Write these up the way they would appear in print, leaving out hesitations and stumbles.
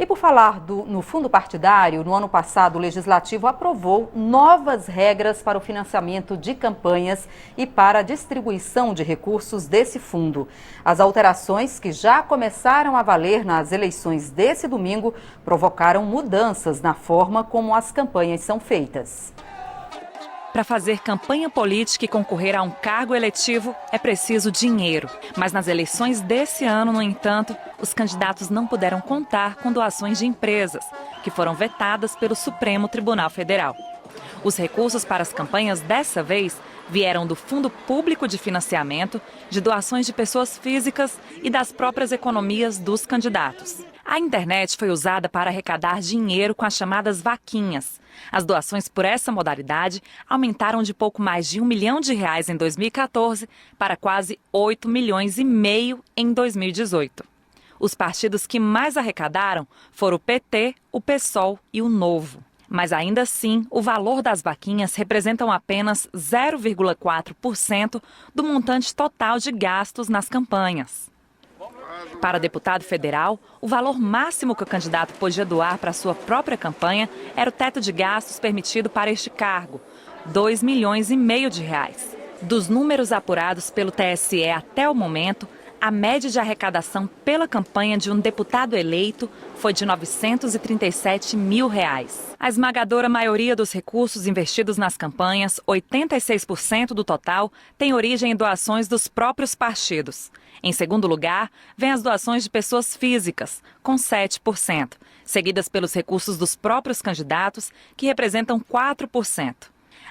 E por falar no fundo partidário, no ano passado o Legislativo aprovou novas regras para o financiamento de campanhas e para a distribuição de recursos desse fundo. As alterações, que já começaram a valer nas eleições desse domingo, provocaram mudanças na forma como as campanhas são feitas. Para fazer campanha política e concorrer a um cargo eletivo, é preciso dinheiro. Mas nas eleições desse ano, no entanto, os candidatos não puderam contar com doações de empresas, que foram vetadas pelo Supremo Tribunal Federal. Os recursos para as campanhas dessa vez vieram do Fundo Público de Financiamento, de doações de pessoas físicas e das próprias economias dos candidatos. A internet foi usada para arrecadar dinheiro com as chamadas vaquinhas. As doações por essa modalidade aumentaram de pouco mais de R$1 milhão em 2014 para quase 8,5 milhões em 2018. Os partidos que mais arrecadaram foram o PT, o PSOL e o Novo. Mas ainda assim, o valor das vaquinhas representam apenas 0,4% do montante total de gastos nas campanhas. Para deputado federal, o valor máximo que o candidato podia doar para sua própria campanha era o teto de gastos permitido para este cargo, R$2,5 milhões. Dos números apurados pelo TSE até o momento, a média de arrecadação pela campanha de um deputado eleito foi de R$ 937 mil. A esmagadora maioria dos recursos investidos nas campanhas, 86% do total, tem origem em doações dos próprios partidos. Em segundo lugar, vem as doações de pessoas físicas, com 7%, seguidas pelos recursos dos próprios candidatos, que representam 4%.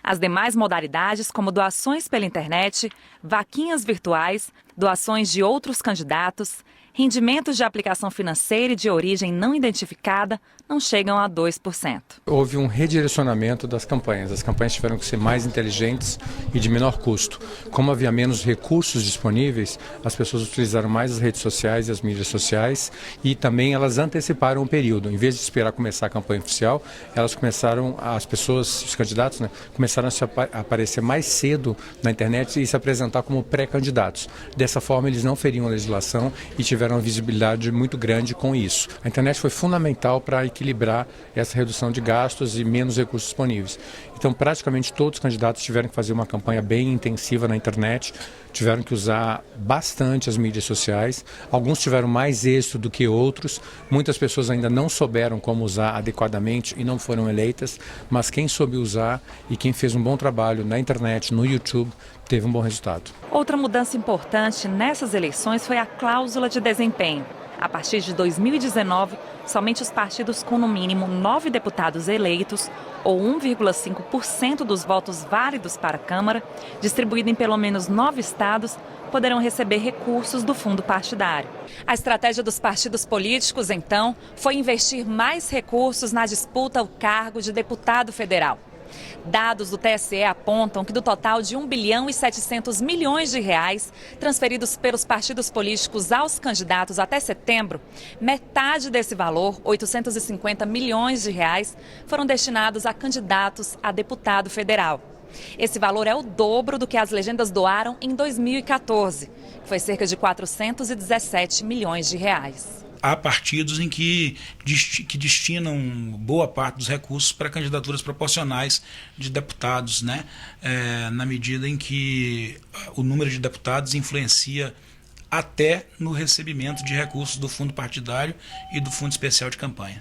As demais modalidades, como doações pela internet, vaquinhas virtuais, doações de outros candidatos, rendimentos de aplicação financeira e de origem não identificada, não chegam a 2%. Houve um redirecionamento das campanhas. As campanhas tiveram que ser mais inteligentes e de menor custo. Como havia menos recursos disponíveis, as pessoas utilizaram mais as redes sociais e as mídias sociais e também elas anteciparam o período. Em vez de esperar começar a campanha oficial, elas começaram, as pessoas, os candidatos, começaram a aparecer mais cedo na internet e se apresentar como pré-candidatos. Dessa forma, eles não feriam a legislação e tiveram uma visibilidade muito grande com isso. A internet foi fundamental para equilibrar essa redução de gastos e menos recursos disponíveis. Então, praticamente todos os candidatos tiveram que fazer uma campanha bem intensiva na internet, tiveram que usar bastante as mídias sociais. Alguns tiveram mais êxito do que outros. Muitas pessoas ainda não souberam como usar adequadamente e não foram eleitas, mas quem soube usar e quem fez um bom trabalho na internet, no YouTube, teve um bom resultado. Outra mudança importante nessas eleições foi a cláusula de desempenho. A partir de 2019, somente os partidos com no mínimo 9 deputados eleitos, ou 1,5% dos votos válidos para a Câmara, distribuído em pelo menos 9 estados, poderão receber recursos do fundo partidário. A estratégia dos partidos políticos, então, foi investir mais recursos na disputa ao cargo de deputado federal. Dados do TSE apontam que do total de R$1 bilhão e 700 milhões transferidos pelos partidos políticos aos candidatos até setembro, metade desse valor, 850 milhões de reais, foram destinados a candidatos a deputado federal. Esse valor é o dobro do que as legendas doaram em 2014, que foi cerca de 417 milhões de reais. Há partidos em que destinam boa parte dos recursos para candidaturas proporcionais de deputados, na medida em que o número de deputados influencia até no recebimento de recursos do fundo partidário e do fundo especial de campanha.